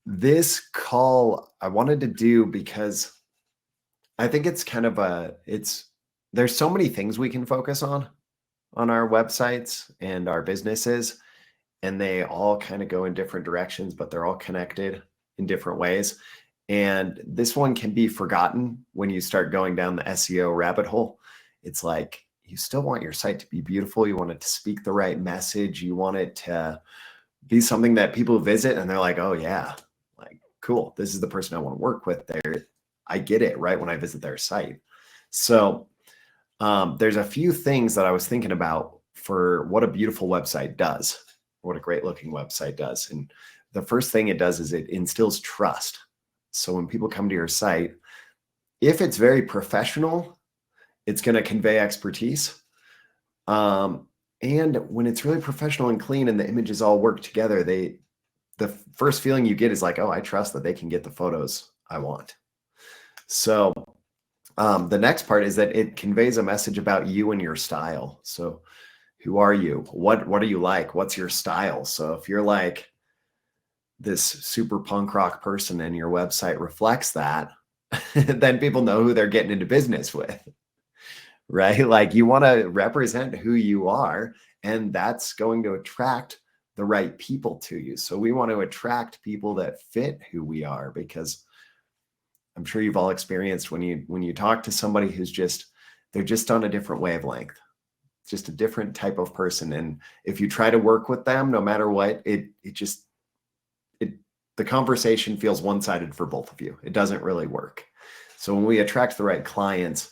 This call I wanted to do because I think it's kind of there's so many things we can focus on our websites and our businesses, and they all kind of go in different directions, but they're all connected in different ways. And this one can be forgotten when you start going down the SEO rabbit hole. It's like you still want your site to be beautiful. You want it to speak the right message. You want it to be something that people visit and they're like, oh yeah, like cool. This is the person I want to work with there. I get it right when I visit their site. So there's a few things that I was thinking about for what a beautiful website does, what a great looking website does. And the first thing it does is it instills trust. So when people come to your site, if it's very professional, it's going to convey expertise. And when it's really professional and clean and the images all work together, the first feeling you get is like, oh, I trust that they can get the photos I want. So the next part is that it conveys a message about you and your style. So who are you? What are you like? What's your style? So if you're like this super punk rock person and your website reflects that, then people know who they're getting into business with, right? Like you want to represent who you are, and that's going to attract the right people to you. So we want to attract people that fit who we are, because I'm sure you've all experienced when you talk to somebody who's they're just on a different wavelength, just a different type of person. And if you try to work with them, no matter what, the conversation feels one-sided for both of you. It doesn't really work. So when we attract the right clients,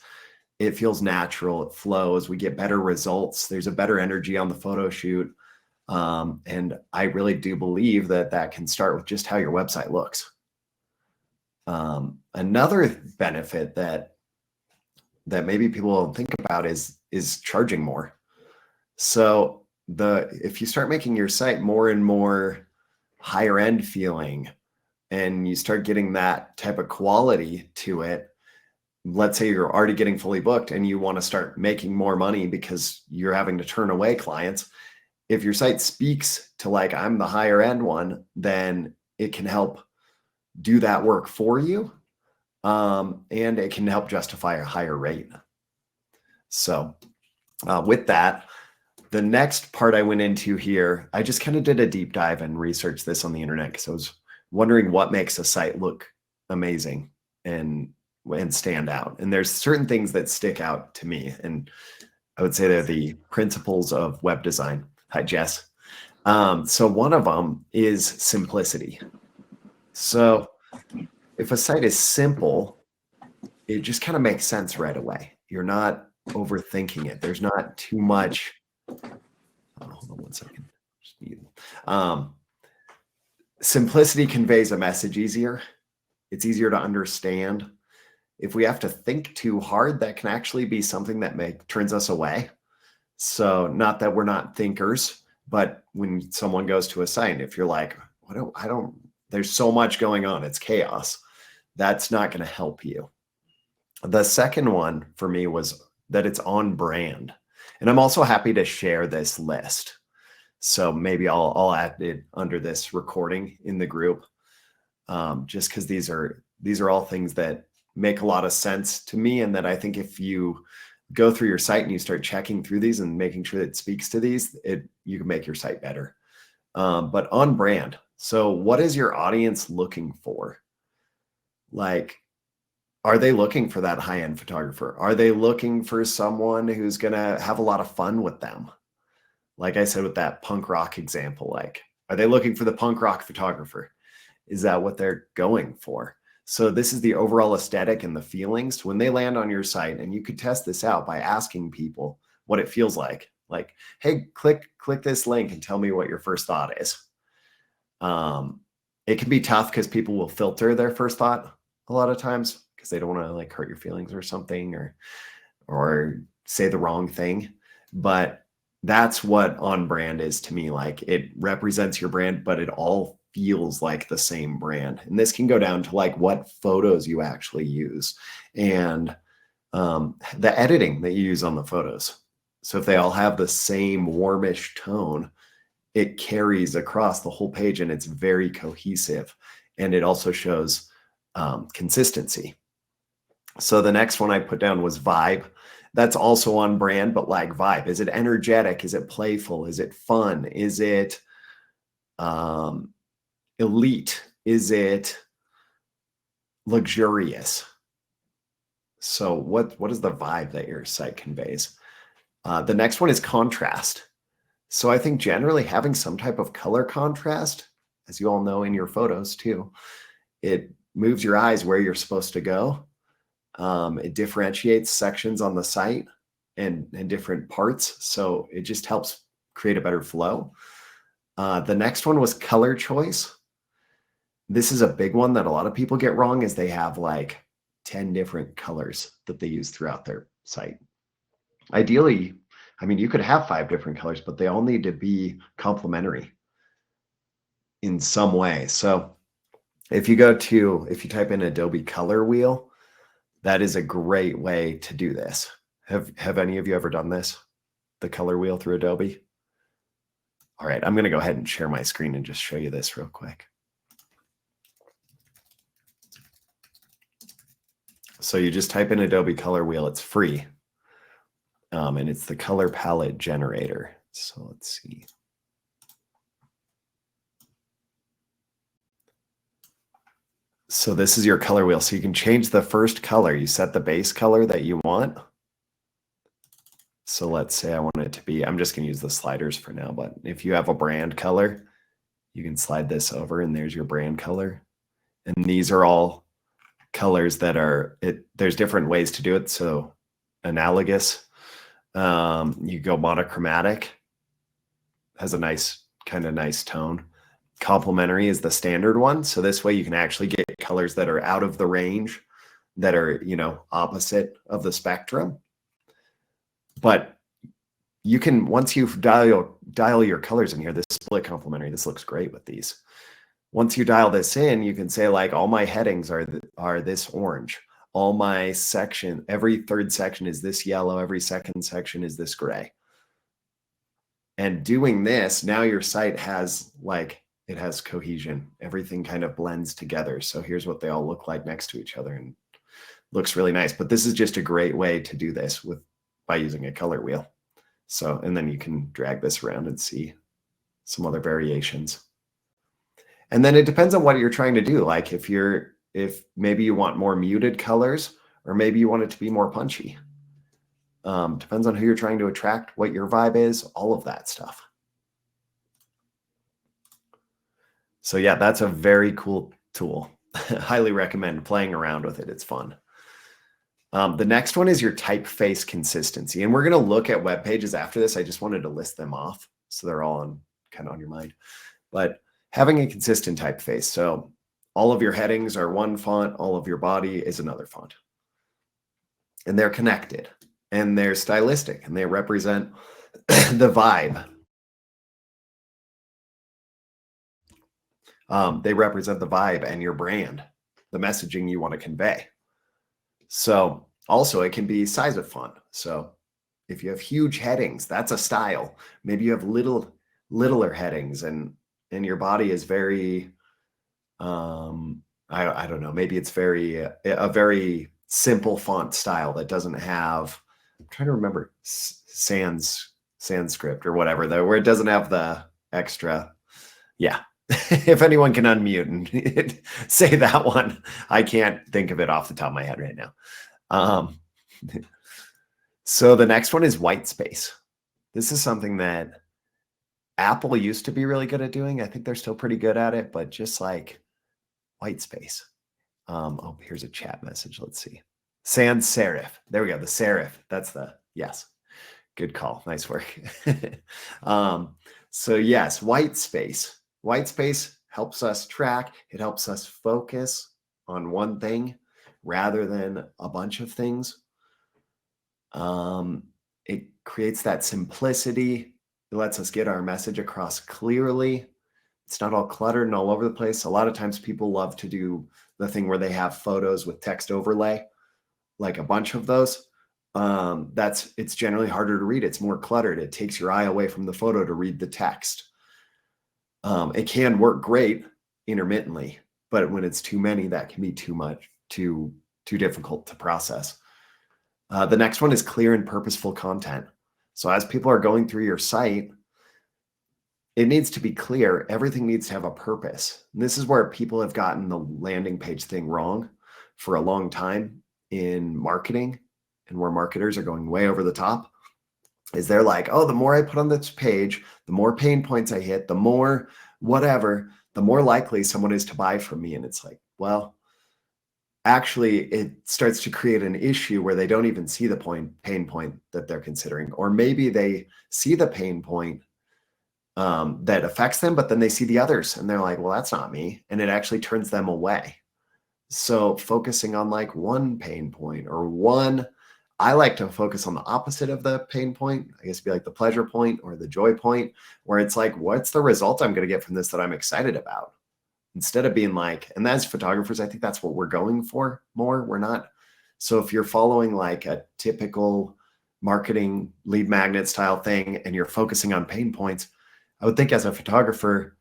it feels natural, it flows, we get better results. There's a better energy on the photo shoot. And I really do believe that can start with just how your website looks. Another benefit that maybe people don't think about is charging more. So if you start making your site more and more higher end feeling, and you start getting that type of quality to it, let's say you're already getting fully booked and you want to start making more money because you're having to turn away clients. If your site speaks to like, I'm the higher end one, then it can help do that work for you. And it can help justify a higher rate. So with that, the next part I went into here, I just kind of did a deep dive and researched this on the internet because I was wondering what makes a site look amazing and stand out. And there's certain things that stick out to me. And I would say they're the principles of web design. Hi, Jess. So one of them is simplicity. So if a site is simple, it just kind of makes sense right away. You're not overthinking it. There's not too much. Hold on one second. Simplicity conveys a message easier. It's easier to understand. If we have to think too hard, that can actually be something that turns us away. So not that we're not thinkers, but when someone goes to a site, if you're like, there's so much going on, it's chaos, that's not going to help you. The second one for me was that it's on brand. And I'm also happy to share this list. So maybe I'll add it under this recording in the group, just because these are all things that make a lot of sense to me. And that I think if you go through your site and you start checking through these and making sure that it speaks to these, you can make your site better. But on brand. So what is your audience looking for? Like, are they looking for that high-end photographer? Are they looking for someone who's going to have a lot of fun with them? Like I said, with that punk rock example, like, are they looking for the punk rock photographer? Is that what they're going for? So this is the overall aesthetic and the feelings when they land on your site. And you could test this out by asking people what it feels like. Like, hey, click this link and tell me what your first thought is. It can be tough because people will filter their first thought a lot of times because they don't want to like hurt your feelings or something or say the wrong thing. But that's what on brand is to me. Like, it represents your brand, but it all feels like the same brand. And this can go down to like what photos you actually use and the editing that you use on the photos. So if they all have the same warmish tone, it carries across the whole page and it's very cohesive. and it also shows consistency. So the next one I put down was vibe. That's also on brand, but like vibe. Is it energetic? Is it playful? Is it fun? Is it elite? Is it luxurious? So what is the vibe that your site conveys? The next one is contrast. So I think generally having some type of color contrast, as you all know in your photos too, it moves your eyes where you're supposed to go. It differentiates sections on the site and different parts. So it just helps create a better flow. The next one was color choice. This is a big one that a lot of people get wrong, is they have like 10 different colors that they use throughout their site. Ideally, I mean, you could have 5 different colors, but they all need to be complementary in some way. So if you type in Adobe Color Wheel, that is a great way to do this. Have any of you ever done this? The color wheel through Adobe? All right, I'm going to go ahead and share my screen and just show you this real quick. So you just type in Adobe Color Wheel, it's free. And it's the color palette generator. So let's see. So this is your color wheel. So you can change the first color. You set the base color that you want. So let's say I want it to be, I'm just going to use the sliders for now, but if you have a brand color, you can slide this over and there's your brand color. And these are all colors that are, there's different ways to do it. So analogous, you go monochromatic, has a nice tone. Complementary is the standard one. So this way you can actually get colors that are out of the range, that are, opposite of the spectrum. But you can, once you dial your colors in here, this split complementary, this looks great with these. Once you dial this in, you can say like all my headings are this orange. All my section, every third section is this yellow. Every second section is this gray. And doing this, now your site has it has cohesion. Everything kind of blends together. So here's what they all look like next to each other and looks really nice. But this is just a great way to do this by using a color wheel. So, and then you can drag this around and see some other variations. And then it depends on what you're trying to do. Like if maybe you want more muted colors, or maybe you want it to be more punchy. Depends on who you're trying to attract, what your vibe is, all of that stuff. So yeah, that's a very cool tool. Highly recommend playing around with it. It's fun. The next one is your typeface consistency. And we're going to look at web pages after this. I just wanted to list them off so they're all kind of on your mind. But having a consistent typeface. So all of your headings are one font, all of your body is another font. And they're connected and they're stylistic and they represent the vibe. They represent the vibe and your brand, the messaging you want to convey. So also it can be size of font. So if you have huge headings, that's a style. Maybe you have littler headings and your body is very, I don't know, maybe it's a very simple font style that doesn't have, I'm trying to remember, Sanskrit or whatever, where it doesn't have the extra, yeah. If anyone can unmute and say that one, I can't think of it off the top of my head right now. So the next one is Whitespace. This is something that Apple used to be really good at doing. I think they're still pretty good at it, but just like Whitespace. Oh, here's a chat message. Let's see. Sans serif. There we go. The serif. That's yes. Good call. Nice work. So yes, Whitespace. Whitespace helps us track. It helps us focus on one thing rather than a bunch of things. It creates that simplicity. It lets us get our message across clearly. It's not all cluttered and all over the place. A lot of times people love to do the thing where they have photos with text overlay, like a bunch of those. It's generally harder to read. It's more cluttered. It takes your eye away from the photo to read the text. It can work great intermittently. But when it's too many, that can be too much, too difficult to process. The next one is clear and purposeful content. So as people are going through your site, it needs to be clear. Everything needs to have a purpose. And this is where people have gotten the landing page thing wrong for a long time in marketing, and where marketers are going way over the top is they're like, oh, the more I put on this page, the more pain points I hit, the more whatever, the more likely someone is to buy from me. And it's like, well, actually it starts to create an issue where they don't even see the pain point that they're considering. Or maybe they see the pain point that affects them, but then they see the others and they're like, well, that's not me. And it actually turns them away. So focusing on like one pain point or one, I like to focus on the opposite of the pain point. I guess it'd be like the pleasure point or the joy point, where it's like, what's the result I'm going to get from this that I'm excited about? Instead of being like, and as photographers, I think that's what we're going for more. We're not. So if you're following like a typical marketing lead magnet style thing and you're focusing on pain points, I would think as a photographer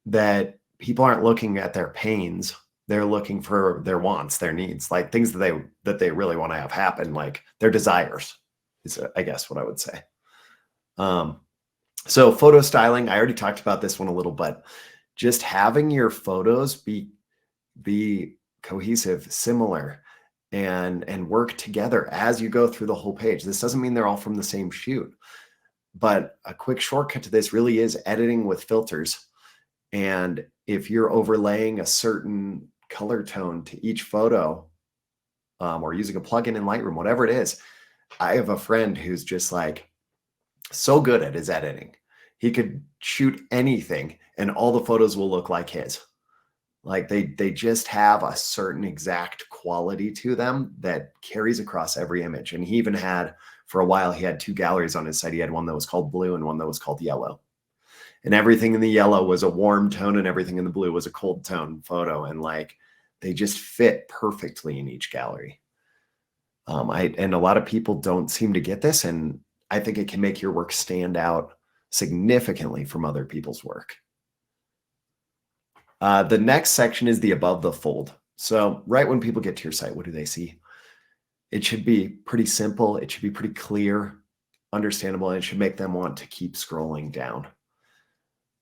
that people aren't looking at their pains. They're looking for their wants, their needs, like things that they really want to have happen, like their desires is, I guess, what I would say. So photo styling, I already talked about this one a little, but just having your photos be cohesive, similar, and work together as you go through the whole page. This doesn't mean they're all from the same shoot, but a quick shortcut to this really is editing with filters. And if you're overlaying a certain color tone to each photo, or using a plugin in Lightroom, whatever it is, I have a friend who's just like so good at his editing. He could shoot anything and all the photos will look like his. Like they just have a certain exact quality to them that carries across every image. And he even had, for a while, he had two galleries on his site. He had one that was called blue and one that was called yellow. And everything in the yellow was a warm tone and everything in the blue was a cold tone photo. And like, they just fit perfectly in each gallery. And a lot of people don't seem to get this. And I think it can make your work stand out significantly from other people's work. The next section is the above the fold. So right when people get to your site, what do they see? It should be pretty simple. It should be pretty clear, understandable, and it should make them want to keep scrolling down.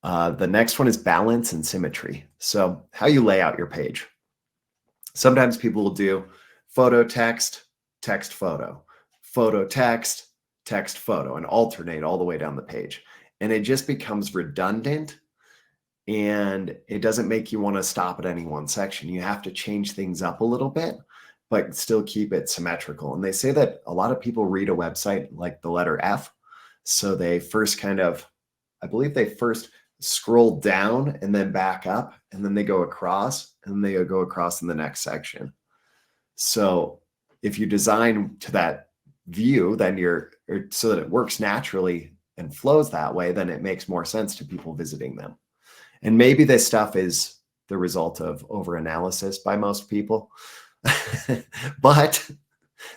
The next one is balance and symmetry. So how you lay out your page. Sometimes people will do photo, text, text, photo, photo, text, text, photo, and alternate all the way down the page. And it just becomes redundant and it doesn't make you want to stop at any one section. You have to change things up a little bit, but still keep it symmetrical. And they say that a lot of people read a website like the letter F. So they first I believe they first scroll down and then back up, and then they go across, and then they go across in the next section. So if you design to that view, then so that it works naturally and flows that way, then it makes more sense to people visiting them. And maybe this stuff is the result of over-analysis by most people, but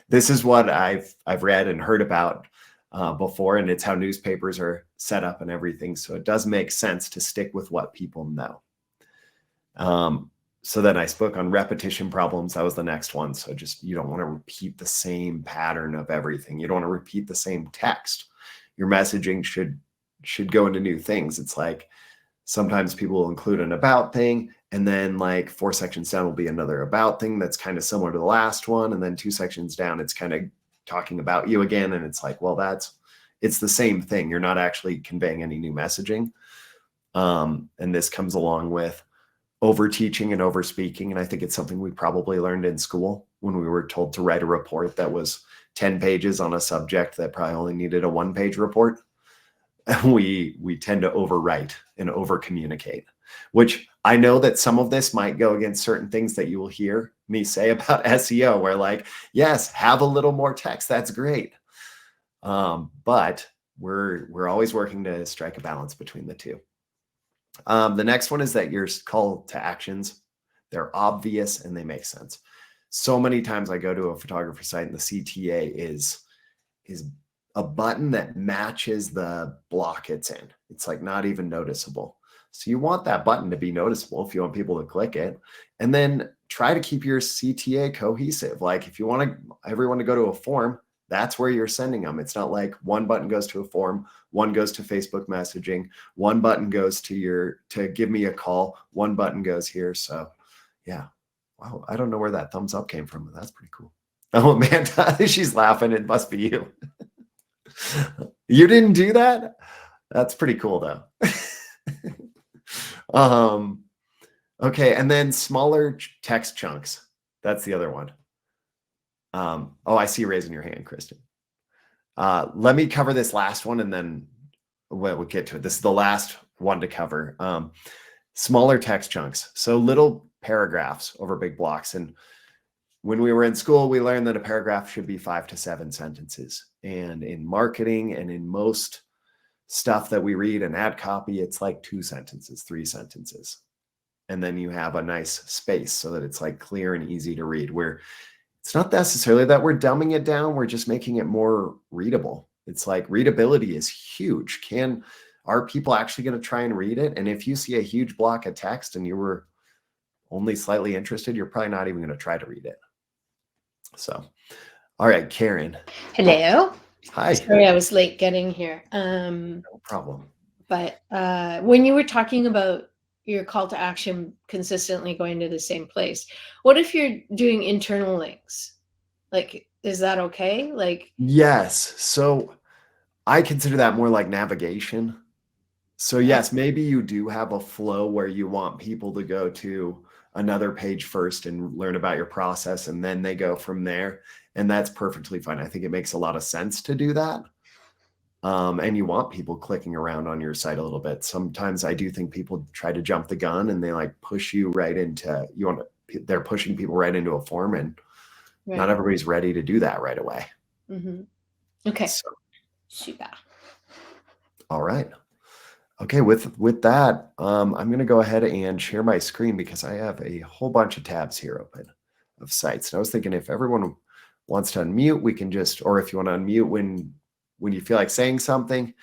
this is what I've read and heard about before, and it's how newspapers are set up and everything. So it does make sense to stick with what people know. So then I spoke on repetition problems. That was the next one. So just, you don't want to repeat the same pattern of everything. You don't want to repeat the same text. Your messaging should go into new things. It's like sometimes people will include an about thing, and then like 4 sections down will be another about thing that's kind of similar to the last one. And then 2 sections down, it's kind of talking about you again. And it's like, well, it's the same thing. You're not actually conveying any new messaging. And this comes along with over teaching and over speaking. And I think it's something we probably learned in school when we were told to write a report that was 10 pages on a subject that probably only needed a 1-page report. We tend to overwrite and over communicate, which I know that some of this might go against certain things that you will hear me say about SEO, where like, yes, have a little more text. That's great. But we're always working to strike a balance between the two. The next one is that your call to actions, they're obvious and they make sense. So many times I go to a photographer site and the CTA is a button that matches the block it's in. It's like not even noticeable. So you want that button to be noticeable if you want people to click it. And then try to keep your CTA cohesive. Like if you want everyone to go to a form, that's where you're sending them. It's not like one button goes to a form, one goes to Facebook messaging, one button goes to give me a call, one button goes here. So yeah. Wow. I don't know where that thumbs up came from, but that's pretty cool. Oh, Amanda, she's laughing. It must be you. You didn't do that? That's pretty cool though. Okay. And then smaller text chunks. That's the other one. Oh, I see you raising your hand, Kristen. Let me cover this last one and then we'll get to it. This is the last one to cover. Smaller text chunks. So little paragraphs over big blocks. And when we were in school, we learned that a paragraph should be 5 to 7 sentences. And in marketing and in most stuff that we read and ad copy, it's like 2 sentences, 3 sentences. And then you have a nice space so that it's like clear and easy to read, where it's not necessarily that we're dumbing it down. We're just making it more readable. It's like readability is huge. Are people actually going to try and read it? And if you see a huge block of text and you were only slightly interested, you're probably not even going to try to read it. So, all right, Karen. Hello. Hi. Sorry, I was late getting here. No problem. But when you were talking about your call to action consistently going to the same place, what if you're doing internal links? Like, is that okay? Like, yes. So I consider that more like navigation. So yes, maybe you do have a flow where you want people to go to another page first and learn about your process, and then they go from there. And that's perfectly fine. I think it makes a lot of sense to do that. And you want people clicking around on your site a little bit. Sometimes I do think people try to jump the gun and they like push you right into, they're pushing people right into a form, and not everybody's ready to do that right away. Mm-hmm. Okay. So, super. All right. Okay, with that, I'm going to go ahead and share my screen because I have a whole bunch of tabs here open of sites. And I was thinking if everyone wants to unmute, we can just, or if you want to unmute when you feel like saying something,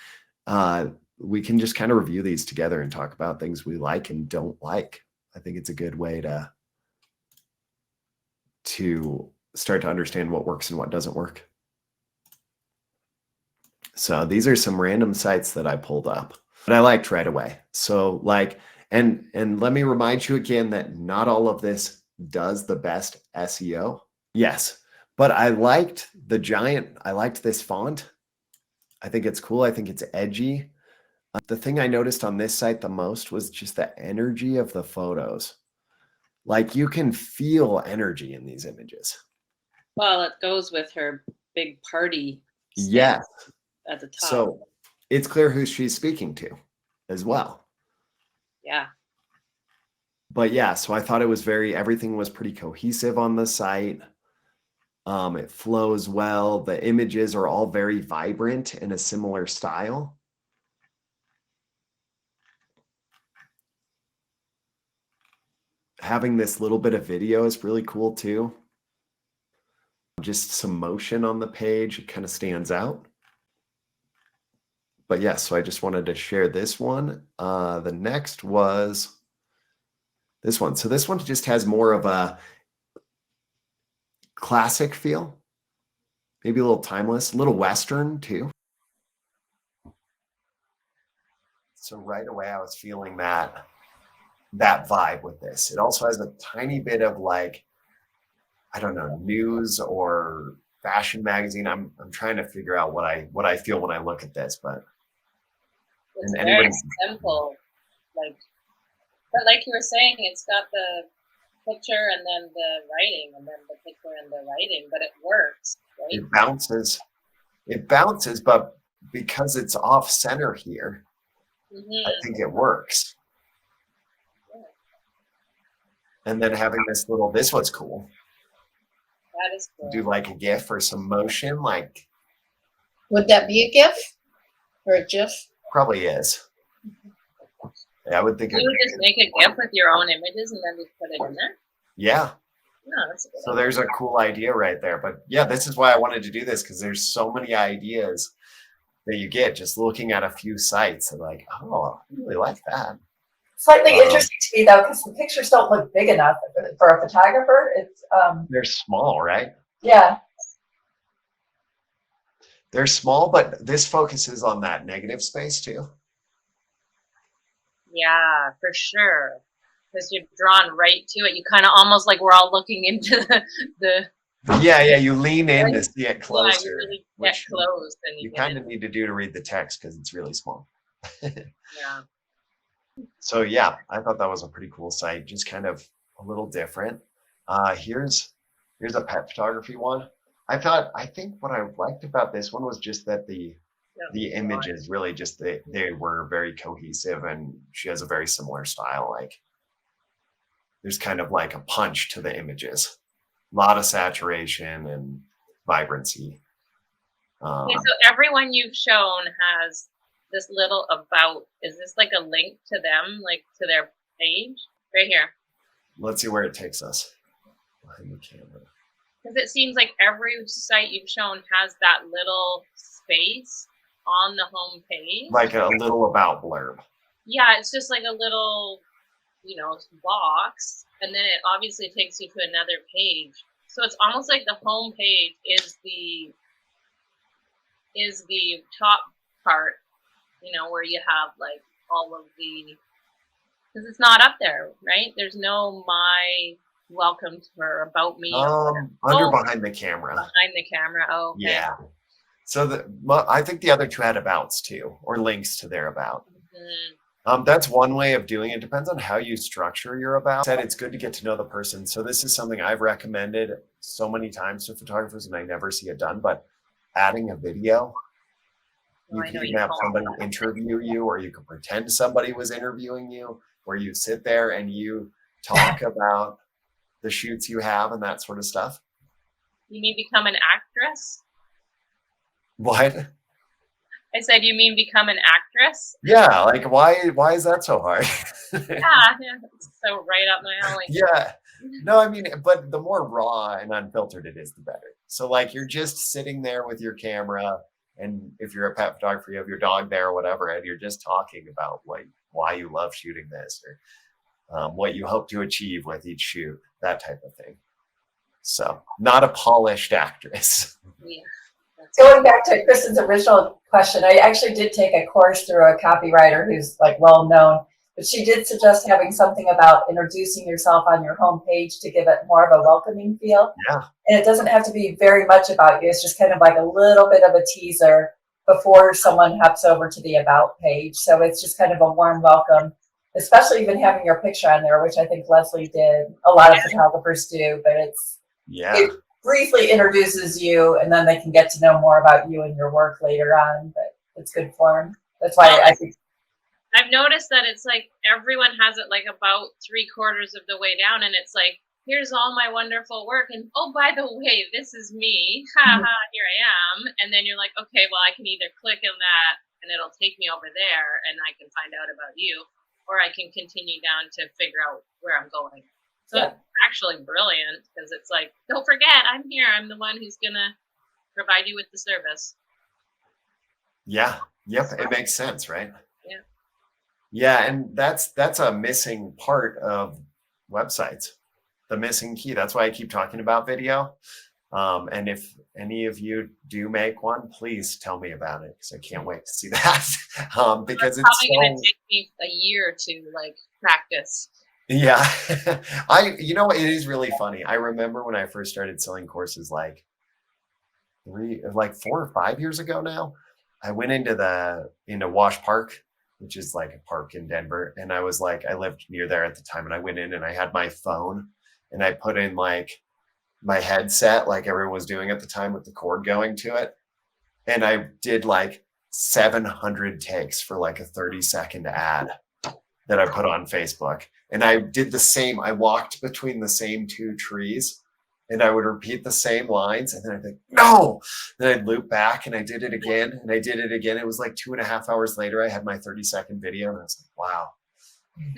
we can just kind of review these together and talk about things we like and don't like. I think it's a good way to start to understand what works and what doesn't work. So these are some random sites that I pulled up that I liked right away. So like, and let me remind you again that not all of this does the best SEO. Yes, but I liked this font. I think it's cool. I think it's edgy. The thing I noticed on this site the most was just the energy of the photos. Like you can feel energy in these images. Well, it goes with her big party. Yes. At the top. So it's clear who she's speaking to as well. Yeah. But yeah, so I thought it was everything was pretty cohesive on the site. It flows well. The images are all very vibrant in a similar style. Having this little bit of video is really cool too. Just some motion on the page, it kind of stands out. But yeah, so I just wanted to share this one. The next was this one. So this one just has more of a classic feel, maybe a little timeless, a little Western too. So right away I was feeling that vibe with this. It also has a tiny bit of like, I don't know, news or fashion magazine. I'm trying to figure out what I feel when I look at this, but it's very simple. But like you were saying, it's got the picture and then the writing and then the picture and the writing, but it works, right? It bounces, but because it's off center here, I think it works. Yeah. And then having this one's cool. That is cool. Do like a GIF or some motion, like. Would that be a GIF or a GIF? Probably is. Yeah, I would think. You would just make a GIF with your own images and then just put it in there? Yeah. No, that's a good idea. There's a cool idea right there. But yeah, this is why I wanted to do this, because there's so many ideas that you get just looking at a few sites and like, oh, I really like that. Slightly interesting to me though, because the pictures don't look big enough for a photographer. It's they're small, right? yeah. They're small, but this focuses on that negative space too. Yeah, for sure. Because you're drawn right to it. You kind of almost like we're all looking into the Yeah, you lean in to see it closer. Yeah, you really get close, and you kind of need to do to read the text because it's really small. Yeah. So yeah, I thought that was a pretty cool site, just kind of a little different. Here's a pet photography one. I think what I liked about this one was just that the images really just they were very cohesive, and she has a very similar style. Like there's kind of like a punch to the images, a lot of saturation and vibrancy. Okay, so everyone you've shown has this little about. Is this like a link to them, like to their page? Right here. Let's see where it takes us. Behind the camera. Because it seems like every site you've shown has that little space on the home page. Like a little about blurb. Yeah, it's just like a little, box, and then it obviously takes you to another page. So it's almost like the home page is the top part, where you have like all of the, because it's not up there, right? There's no my welcome to her about me. Behind the camera. Behind the camera. Oh, okay. Yeah. So I think the other two had abouts too, or links to their about. Mm-hmm. That's one way of doing it. Depends on how you structure your about. Said it's good to get to know the person. So this is something I've recommended so many times to photographers, and I never see it done. But adding a video, you can even have somebody interview you, or you can pretend somebody was interviewing you, where you sit there and you talk about the shoots you have and that sort of stuff. You mean become an actress? What? I said, you mean become an actress? Yeah, like why is that so hard? yeah, it's so right up my alley. Yeah. No, I mean, but the more raw and unfiltered it is, the better. So like you're just sitting there with your camera, and if you're a pet photographer, you have your dog there or whatever, and you're just talking about why you love shooting this, or what you hope to achieve with each shoot, that type of thing. So not a polished actress. Yeah. Going back to Kristen's original question, I actually did take a course through a copywriter who's like well known, but she did suggest having something about introducing yourself on your homepage to give it more of a welcoming feel. Yeah. And it doesn't have to be very much about you. It's just kind of like a little bit of a teaser before someone hops over to the about page. So it's just kind of a warm welcome, especially even having your picture on there, which I think Leslie did. A lot of photographers do, but it briefly introduces you, and then they can get to know more about you and your work later on. But it's good form. That's why I think I've noticed that it's like everyone has it like about 3/4 of the way down, and it's like, here's all my wonderful work, and oh, by the way, this is me. Ha ha, here I am. And then you're like, okay, well, I can either click on that and it'll take me over there and I can find out about you, or I can continue down to figure out where I'm going. So it's actually brilliant, because it's like, don't forget, I'm here. I'm the one who's going to provide you with the service. Yeah. Yep. It makes sense, right? Yeah. Yeah. And that's a missing part of websites, the missing key. That's why I keep talking about video. And if any of you do make one, please tell me about it, because I can't wait to see that. Because it's probably going to take me a year to like practice. Yeah. It is really funny. I remember when I first started selling courses like 4 or 5 years ago now, I went into Wash Park, which is like a park in Denver. And I lived near there at the time, and I went in and I had my phone and I put in like my headset, like everyone was doing at the time, with the cord going to it. And I did like 700 takes for like a 30-second ad that I put on Facebook. And I did the same. I walked between the same two trees, and I would repeat the same lines. And then I'd think, no. Then I'd loop back, and I did it again, and I did it again. It was like 2.5 hours later, I had my 30-second video, and I was like, wow.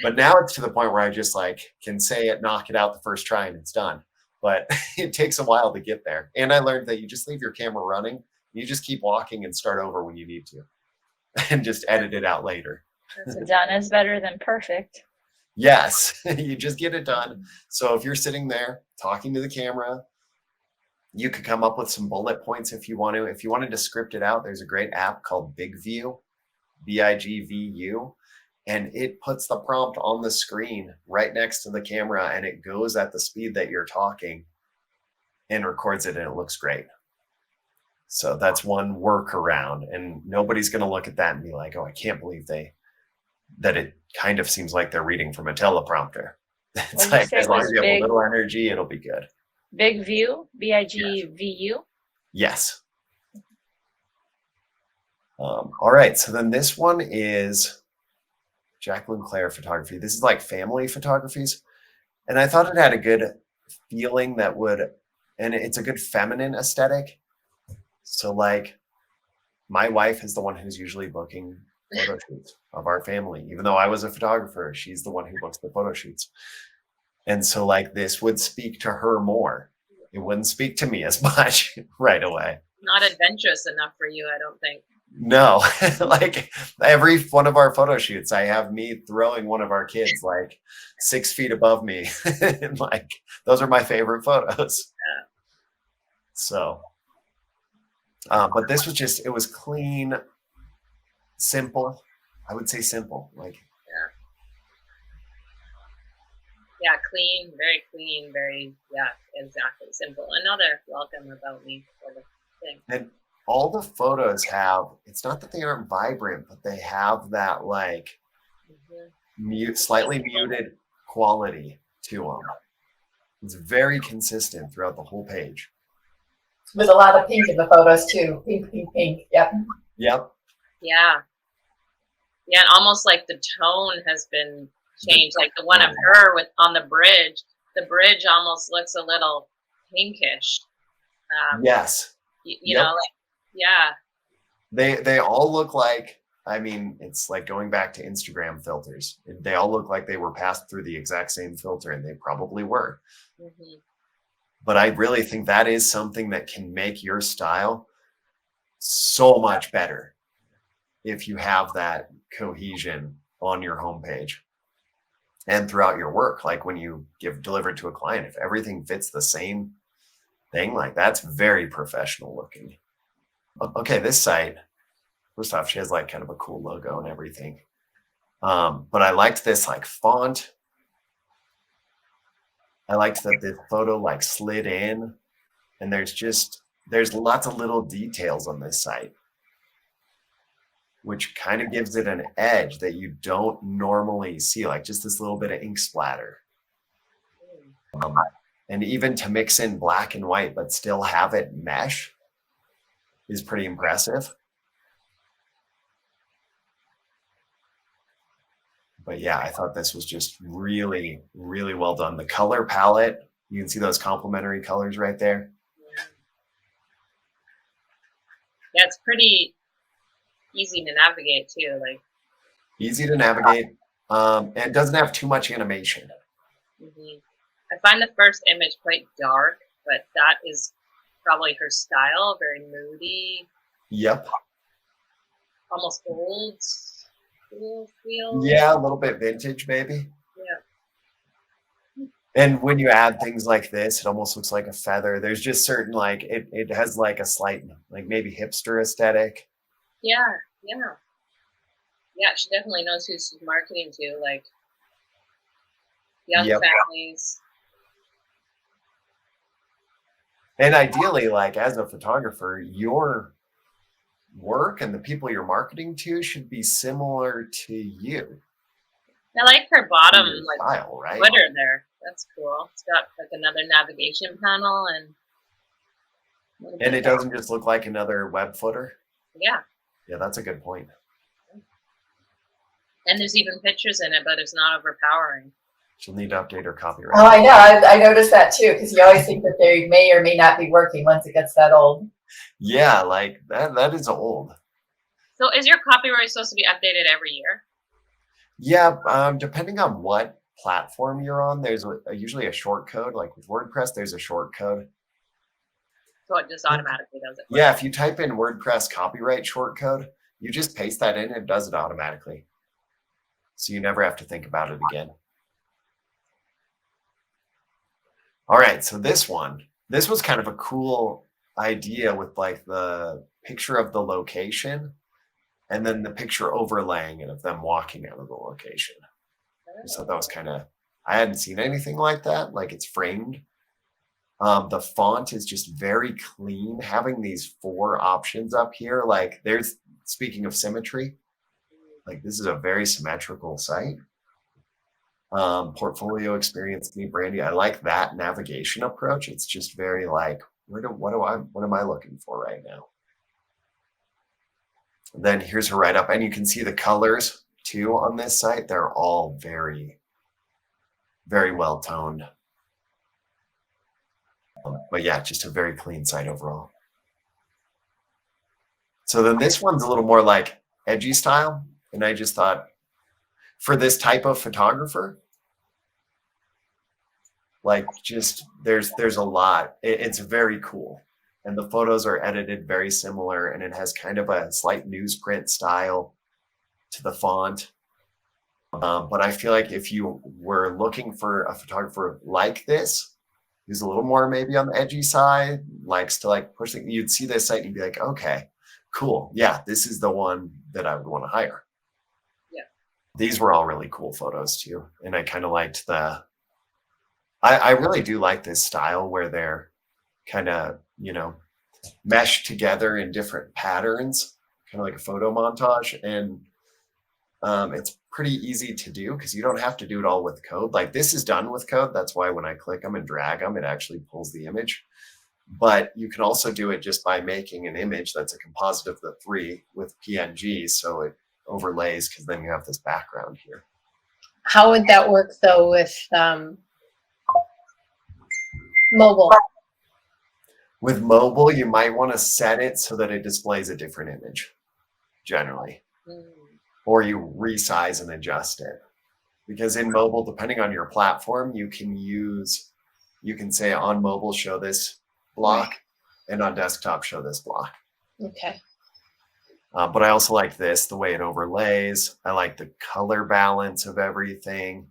But now it's to the point where I just like can say it, knock it out the first try, and it's done. But it takes a while to get there. And I learned that you just leave your camera running. You just keep walking and start over when you need to, and just edit it out later. Done is better than perfect. Yes, you just get it done. So if you're sitting there talking to the camera, you could come up with some bullet points if you want to. If you wanted to script it out, there's a great app called BigView, BIGVU, and it puts the prompt on the screen right next to the camera, and it goes at the speed that you're talking and records it, and it looks great. So that's one workaround, and nobody's going to look at that and be like, oh, I can't believe that it kind of seems like they're reading from a teleprompter. It's like, as long as you have a little energy, it'll be good. BigView, BIGVU. Yes. All right. So then this one is Jacqueline Claire photography. This is like family photographies. And I thought it had a good feeling that would, and it's a good feminine aesthetic. So like my wife is the one who's usually booking photo shoots of our family. Even though I was a photographer, she's the one who books the photo shoots. And so like this would speak to her more. It wouldn't speak to me as much right away. Not adventurous enough for you, I don't think. No, like every one of our photo shoots, I have me throwing one of our kids like 6 feet above me. And like, those are my favorite photos. Yeah. So, but this was just, it was clean, simple. I would say simple, like. Yeah, clean, very, yeah, exactly, simple. Another welcome about me for the thing. And all the photos have, it's not that they aren't vibrant, but they have that like slightly muted quality to them. It's very consistent throughout the whole page. With a lot of pink in the photos too. Pink, pink, pink. Yep. Yep. Yeah. Yeah, and almost like the tone has been changed. Like the one of her with on the bridge almost looks a little pinkish. Yes. You know, like, yeah. They all look like, I mean, it's like going back to Instagram filters. They all look like they were passed through the exact same filter, and they probably were. Mm-hmm. But I really think that is something that can make your style so much better if you have that cohesion on your homepage and throughout your work. Like when you deliver to a client, if everything fits the same thing, like that's very professional looking. Okay, this site, first off, she has like kind of a cool logo and everything. But I liked this like font. I liked that this photo like slid in, and there's lots of little details on this site, which kind of gives it an edge that you don't normally see, like just this little bit of ink splatter. And even to mix in black and white, but still have it mesh is pretty impressive. But yeah, I thought this was just really, really well done. The color palette, you can see those complementary colors right there. Yeah, it's pretty easy to navigate too. Like easy to navigate, and it doesn't have too much animation. Mm-hmm. I find the first image quite dark, but that is probably her style, very moody. Yep. Almost old school feel. Yeah, a little bit vintage, maybe. Yeah. And when you add things like this, it almost looks like a feather. There's just certain, like, it has like a slight, like maybe hipster aesthetic. Yeah, yeah. Yeah, she definitely knows who she's marketing to, like young families. And ideally, like as a photographer, your work and the people you're marketing to should be similar to you. I like her bottom like style, right? footer there. That's cool. It's got like another navigation panel and it doesn't just look like another web footer. Yeah. Yeah, that's a good point. And there's even pictures in it, but it's not overpowering. She'll need to update her copyright. Oh, I know. I noticed that too, because you always think that they may or may not be working once it gets that old. Yeah, like that is old. So is your copyright supposed to be updated every year? Yeah, depending on what platform you're on, there's usually a short code. Like with WordPress, there's a short code. So it just automatically does it. Yeah, if you type in WordPress copyright short code, you just paste that in and it does it automatically. So you never have to think about it again. All right, so this was kind of a cool idea with like the picture of the location and then the picture overlaying it of them walking out of the location. So that was kind of, I hadn't seen anything like that, like it's framed. The font is just very clean. Having these 4 options up here, like there's, speaking of symmetry, like this is a very symmetrical site. Portfolio experience, me, Brandy. I like that navigation approach. It's just very like, what am I looking for right now? Then here's her write up, and you can see the colors too on this site. They're all very, very well toned. But yeah, just a very clean site overall. So then this one's a little more like edgy style. And I just thought for this type of photographer, like just there's a lot. It's very cool. And the photos are edited very similar, and it has kind of a slight newsprint style to the font. But I feel like if you were looking for a photographer like this, who's a little more maybe on the edgy side, likes to like push things, you'd see this site and you'd be like, okay, cool. Yeah, this is the one that I would want to hire. Yeah. These were all really cool photos too. And I kind of liked I really do like this style where they're kind of, you know, meshed together in different patterns, kind of like a photo montage. And it's pretty easy to do because you don't have to do it all with code. Like this is done with code. That's why when I click them and drag them, it actually pulls the image. But you can also do it just by making an image that's a composite of the 3 with PNGs. So it overlays because then you have this background here. How would that work though with mobile? With mobile, you might want to set it so that it displays a different image generally. Or you resize and adjust it. Because in mobile, depending on your platform, you can say on mobile, show this block, and on desktop, show this block. Okay. But I also like this, the way it overlays. I like the color balance of everything.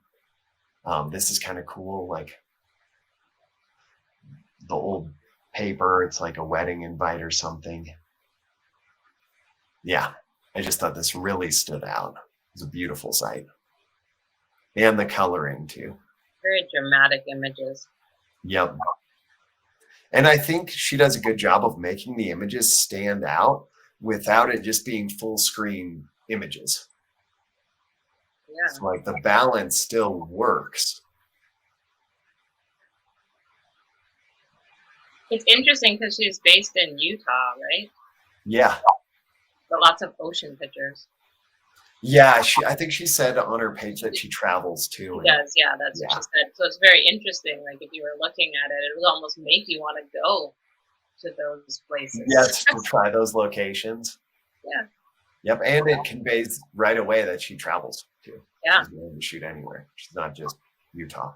This is kind of cool, like the old paper. It's like a wedding invite or something. Yeah. I just thought this really stood out. It's a beautiful site. And the coloring too. Very dramatic images. Yep. And I think she does a good job of making the images stand out without it just being full screen images. Yeah. So like the balance still works. It's interesting because she's based in Utah, right? Yeah. But lots of ocean pictures. Yeah, I think she said on her page that she travels too. She does, yeah, that's what she said. So it's very interesting. Like if you were looking at it, it would almost make you want to go to those places. Yes, to try those locations. Yeah. Yep, and it conveys right away that she travels too. Yeah. She's willing to shoot anywhere. She's not just Utah.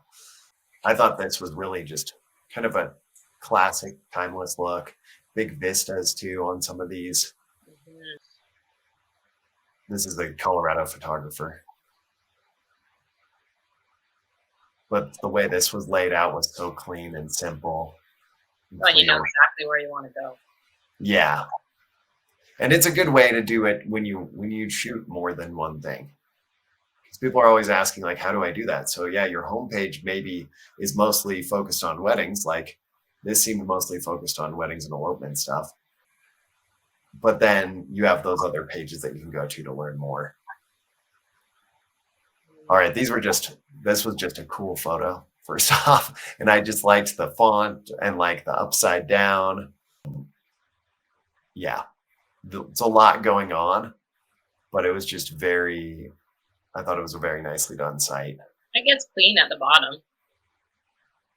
I thought this was really just kind of a classic, timeless look. Big vistas too on some of these. Mm-hmm. This is the Colorado photographer. But the way this was laid out was so clean and simple. Well, you know exactly where you want to go. Yeah. And it's a good way to do it when you shoot more than one thing. Because people are always asking, like, how do I do that? So yeah, your homepage maybe is mostly focused on weddings. Like this seemed mostly focused on weddings and elopement stuff. But then you have those other pages that you can go to learn more. All right, this was just a cool photo, first off. And I just liked the font and like the upside down. Yeah, it's a lot going on, but it was just I thought it was a very nicely done site. It gets clean at the bottom.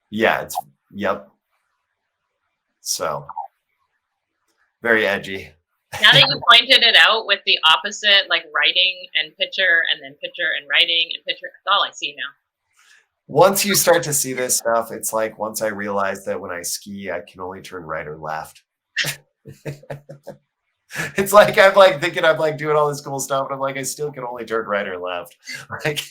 Yeah, yep. So, very edgy. Now that you pointed it out with the opposite, like writing and picture and then picture and writing and picture, that's all I see now. Once you start to see this stuff, it's like once I realized that when I ski, I can only turn right or left. It's like I'm like thinking I'm like doing all this cool stuff, and I'm like, I still can only turn right or left. Like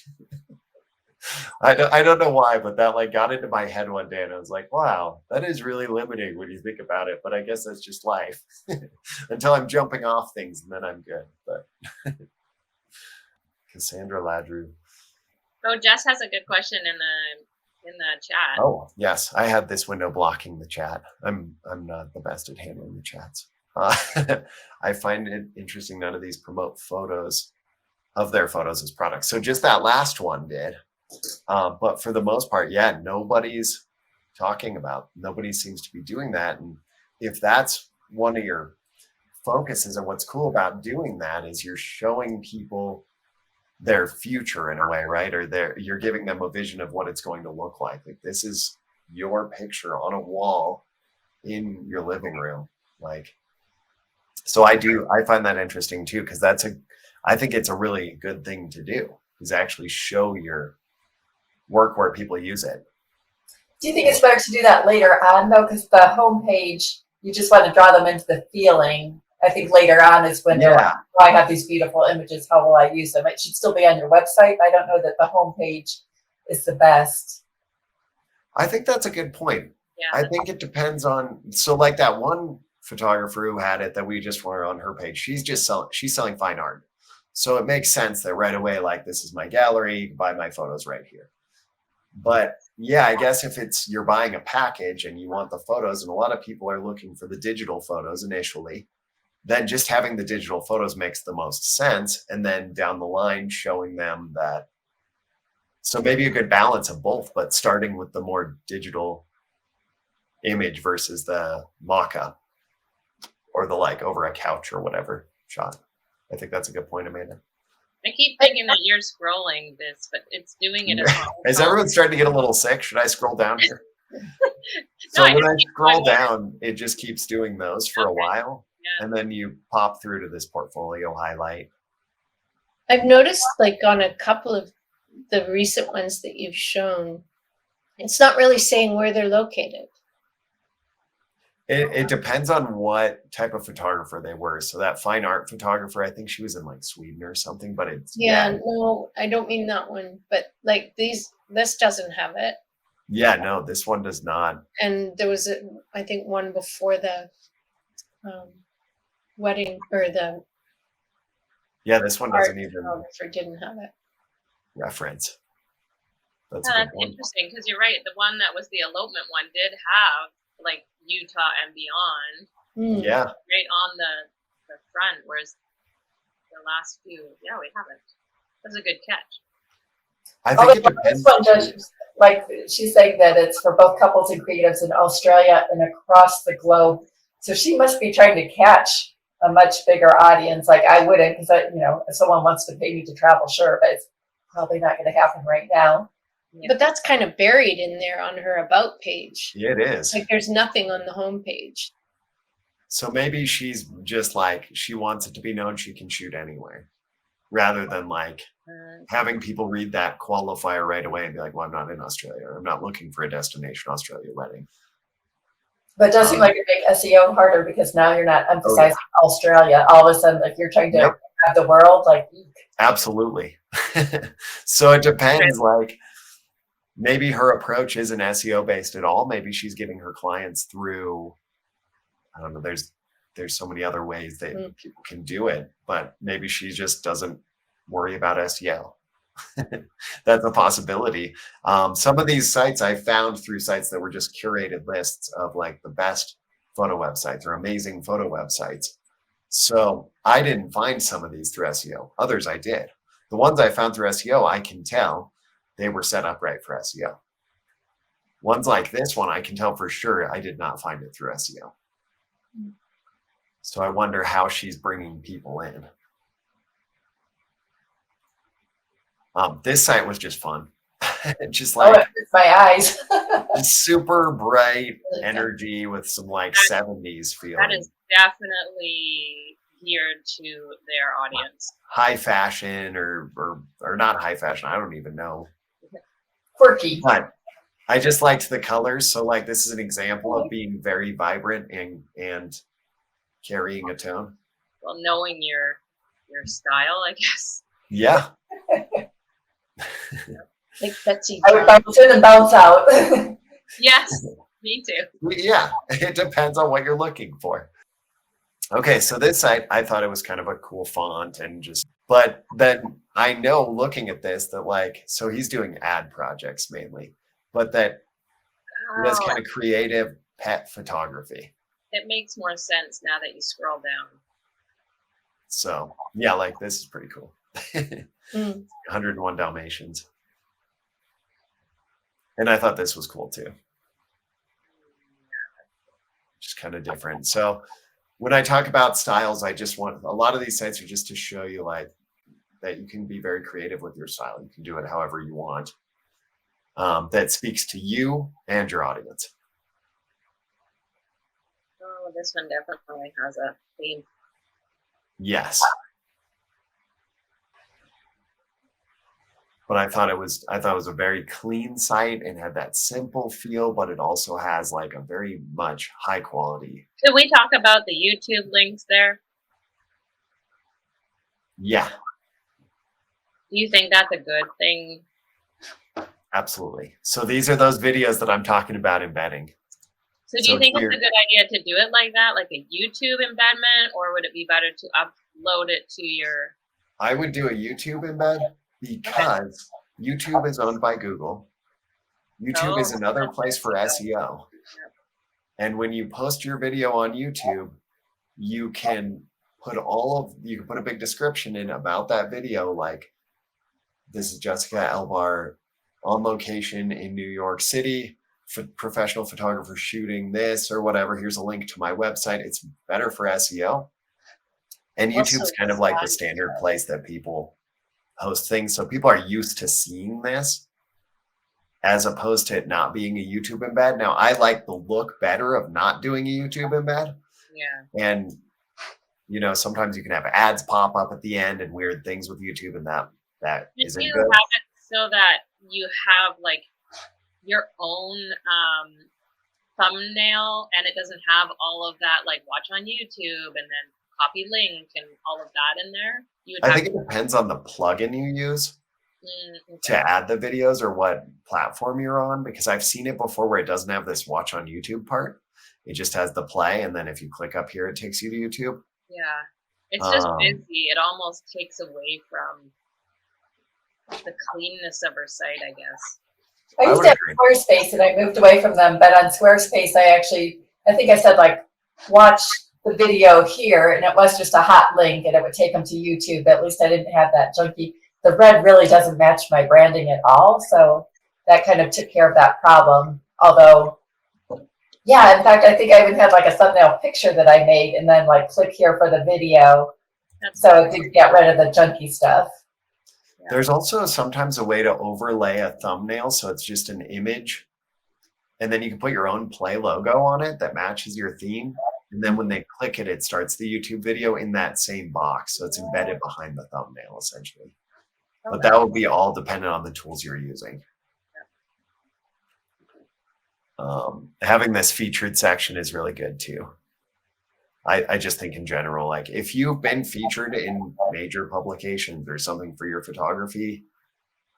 I don't know why, but that like got into my head one day, and I was like, wow, that is really limiting when you think about it. But I guess that's just life. Until I'm jumping off things, and then I'm good. But Cassandra Ladru. Oh, Jess has a good question in the chat. Oh yes, I had this window blocking the chat. I'm not the best at handling the chats. I find it interesting none of these promote photos of their photos as products. So just that last one did. But for the most part, yeah, nobody's talking about, nobody seems to be doing that. And if that's one of your focuses, and what's cool about doing that is you're showing people their future in a way, right? Or you're giving them a vision of what it's going to look like. Like this is your picture on a wall in your living room. Like, so I find that interesting too, because I think it's a really good thing to do, is actually show your work where people use it. Do you think it's better to do that later on though? Because the homepage, you just want to draw them into the feeling. I think later on is when they're like, oh, I have these beautiful images. How will I use them? It should still be on your website. I don't know that the homepage is the best. I think that's a good point. Yeah. I think it depends on, so like that one photographer who had it that we just were on her page, she's selling fine art. So it makes sense that right away, like, this is my gallery, you can buy my photos right here. But yeah, I guess if you're buying a package and you want the photos, and a lot of people are looking for the digital photos initially, then just having the digital photos makes the most sense. And then down the line, showing them that. So maybe a good balance of both, but starting with the more digital image versus the mock-up or the like over a couch or whatever shot. I think that's a good point, Amanda. I keep thinking that you're scrolling this, but it's doing it as well. Is everyone starting to get a little sick? Should I scroll down here? So No, when I scroll down, it just keeps doing those for a while. Yeah. And then you pop through to this portfolio highlight. I've noticed, like, on a couple of the recent ones that you've shown, it's not really saying where they're located. It depends on what type of photographer they were. So that fine art photographer, I think she was in like Sweden or something, but it's no, I don't mean that one, but like this doesn't have it. Yeah, no, this one does not. And there was I think one before the wedding or the this one doesn't even didn't have it. Reference. That's interesting, because you're right. The one that was the elopement one did have like Utah and beyond. Yeah. Right on the front, whereas the last few, we haven't. That's a good catch. I think it depends. This one does, like she's saying that it's for both couples and creatives in Australia and across the globe. So she must be trying to catch a much bigger audience. Like I wouldn't, because if someone wants to pay me to travel, sure, but it's probably not going to happen right now. Yeah. But that's kind of buried in there on her about page. Yeah, it is. Like there's nothing on the home page. So maybe she's just like, she wants it to be known she can shoot anywhere, rather than like having people read that qualifier right away and be like, well, I'm not in Australia, or I'm not looking for a destination Australia wedding. But it does seem like it makes SEO harder, because now you're not emphasizing Australia. All of a sudden, like you're trying to have the world, like. Absolutely. So it depends, like maybe her approach isn't SEO based at all. Maybe she's getting her clients through, I don't know, there's so many other ways that people can do it, but maybe she just doesn't worry about SEO. That's a possibility. Some of these sites I found through sites that were just curated lists of like the best photo websites or amazing photo websites. So I didn't find some of these through SEO. Others I did. The ones I found through SEO, I can tell they were set up right for SEO. Ones like this one, I can tell for sure I did not find it through SEO. So I wonder how she's bringing people in. This site was just fun. Just like my eyes. super bright energy with some like 70s feeling. That is definitely geared to their audience. High fashion or not high fashion. I don't even know. Quirky. But I just liked the colors. So like this is an example of being very vibrant and carrying a tone. Well, knowing your style, I guess. Yeah. Like Betsy I would Jones. bounce in and bounce out. Yes, me too. Yeah, it depends on what you're looking for. Okay, so this site, I thought it was kind of a cool font and just, but then I know looking at this that like, so he's doing ad projects mainly, but that he has Oh, kind of creative pet photography. it makes more sense now that you scroll down. So yeah, like this is pretty cool. Mm. 101 Dalmatians. And I thought this was cool too. Just kind of different. So when I talk about styles, I just want, a lot of these sites are just to show you like that you can be very creative with your style. You can do it however you want. That speaks to you and your audience. Oh, this one definitely has a theme. Yes. But I thought it was a very clean site and had that simple feel, but it also has like a very much high quality. Did we talk about the YouTube links there? Yeah, Do you think that's a good thing? absolutely. So these are those videos that I'm talking about embedding. So do you So think here- it's a good idea to do it like that, like a YouTube embedment, or would it be better to upload it to your? I would do a YouTube embed because YouTube is owned by Google. YouTube is Oh. another place for SEO. And when you post your video on YouTube, you can put you can put a big description in about that video, like this is Jessica Elbar on location in New York City, professional photographer shooting this or whatever. Here's a link to my website. It's better for SEO. And Also, YouTube's kind of like the standard place that people post things. So people are used to seeing this as opposed to it not being a YouTube embed. Now, I like the look better of not doing a YouTube embed. Yeah. And, you know, sometimes you can have ads pop up at the end and weird things with YouTube, and that Did isn't you good. have it so that you have like your own thumbnail and it doesn't have all of that, like watch on YouTube and then copy link and all of that in there? You would I have think it depends on the plugin you use okay. to add the videos or what platform you're on, because I've seen it before where it doesn't have this watch on YouTube part. It just has the play, and then if you click up here, it takes you to YouTube. Yeah. It's just Um, busy. It almost takes away from the cleanness of her site, I guess. I I used would to have agree. Squarespace and I moved away from them, but on Squarespace, I think I said like, watch the video here, and it was just a hot link and it would take them to YouTube. At least I didn't have that junky, the red really doesn't match my branding at all. So that kind of took care of that problem. Although, yeah, in fact, I think I even had like a thumbnail picture that I made and then like click here for the video. That's So it did get rid of the junky stuff. There's also sometimes a way to overlay a thumbnail, so it's just an image, and then you can put your own play logo on it that matches your theme. And then when they click it, it starts the YouTube video in that same box. So it's embedded behind the thumbnail essentially. But that will be all dependent on the tools you're using. Having this featured section is really good too. I just think in general, like if you've been featured in major publications or something for your photography,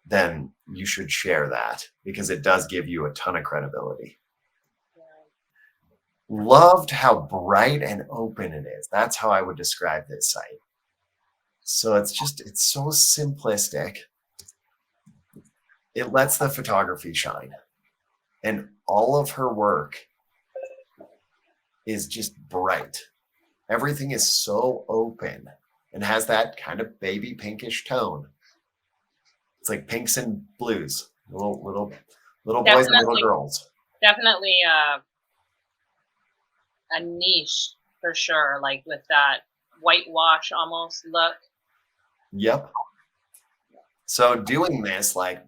then you should share that because it does give you a ton of credibility. Loved how bright and open it is. That's how I would describe this site. So it's so simplistic. It lets the photography shine. And all of her work is just bright. Everything is so open and has that kind of baby pinkish tone. It's like pinks and blues, little boys and little girls. Definitely a niche for sure, like with that whitewash almost look. Yep. So doing this, like,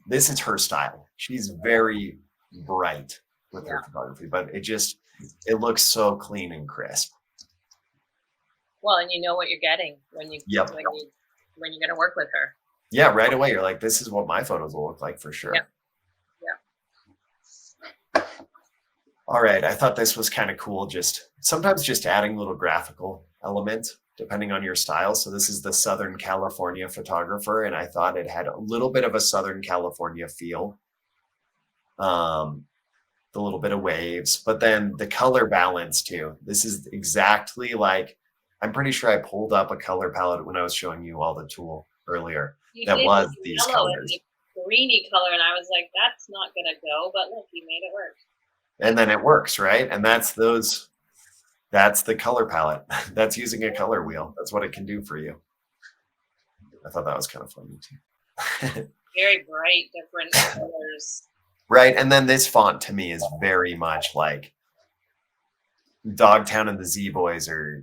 this is her style. She's very bright with her photography, but it looks so clean and crisp. Well, and you know what you're getting when you're going to work with her. Yeah, right away you're like, this is what my photos will look like for sure. Yeah. All right, I thought this was kind of cool. Sometimes just adding little graphical elements depending on your style. So this is the Southern California photographer, and I thought it had a little bit of a Southern California feel. The little bit of waves, but then the color balance too. This is exactly like, I'm pretty sure I pulled up a color palette when I was showing you all the tool earlier. That was these colors. Greeny color, and I was like, that's not gonna go, but look, you made it work. And then it works, right? And that's the color palette. That's using a color wheel. That's what it can do for you. I thought that was kind of funny too. Very bright, different colors. Right. And then this font to me is very much like Dogtown and the Z Boys, or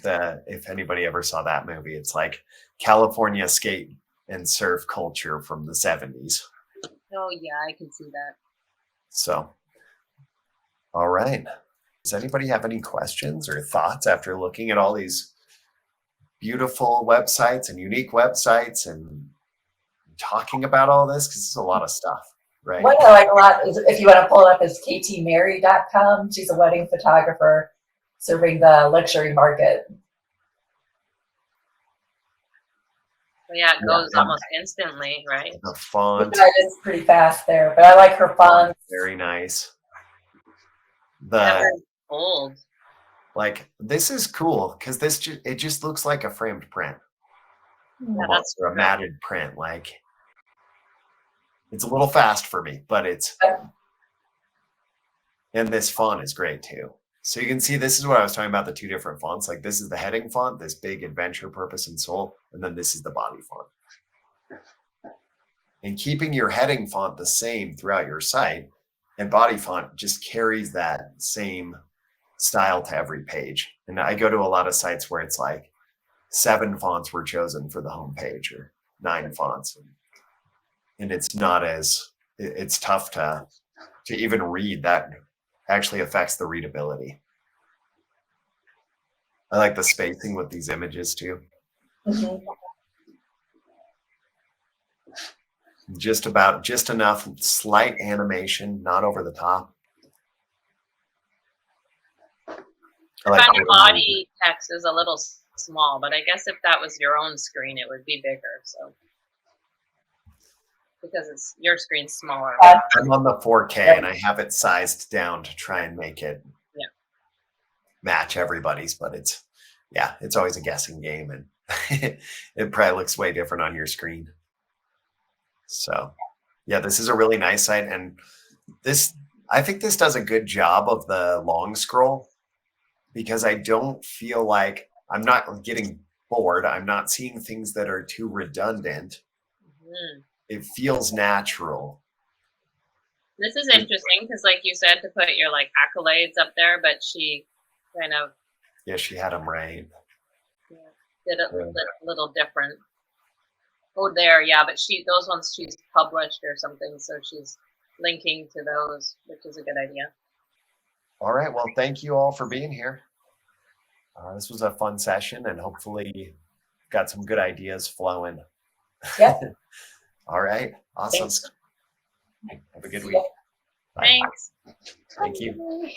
if anybody ever saw that movie, it's like California skate and surf culture from the 70s. Oh yeah, I can see that. So, all right. Does anybody have any questions or thoughts after looking at all these beautiful websites and unique websites and talking about all this? Because it's a lot of stuff. Right. One I like a lot is, if you want to pull it up, is ktmary.com. She's a wedding photographer serving the luxury market. Well, yeah, it goes almost instantly, right? The font It's pretty fast there, but I like her font. Very nice. Very bold. Like, this is cool because it just looks like a framed print. Yeah, that's or a matted print. Like, it's a little fast for me, but and this font is great too. So you can see, this is what I was talking about, the two different fonts. Like, this is the heading font, this big adventure, purpose, and soul. And then this is the body font. And keeping your heading font the same throughout your site, and body font just carries that same style to every page. And I go to a lot of sites where it's like 7 fonts were chosen for the home page, or 9 fonts. And it's not it's tough to even read. That actually affects the readability. I like the spacing with these images too. Mm-hmm. Just enough slight animation, not over the top. I like the body text is a little small, but I guess if that was your own screen, it would be bigger. So because your screen's smaller. I'm on the 4K and I have it sized down to try and make it match everybody's, but it's always a guessing game, and it probably looks way different on your screen. So yeah, this is a really nice site, and I think this does a good job of the long scroll, because I don't feel like I'm not getting bored. I'm not seeing things that are too redundant. Mm-hmm. It feels natural. This is interesting because, like you said, to put your like accolades up there, but she kind of she had them right. Did it a little different. Oh, there, but those ones she's published or something, so she's linking to those, which is a good idea. All right, well, thank you all for being here. This was a fun session, and hopefully got some good ideas flowing. Yep. All right, awesome. Thanks. Have a good week. Bye. Thanks. Thank you.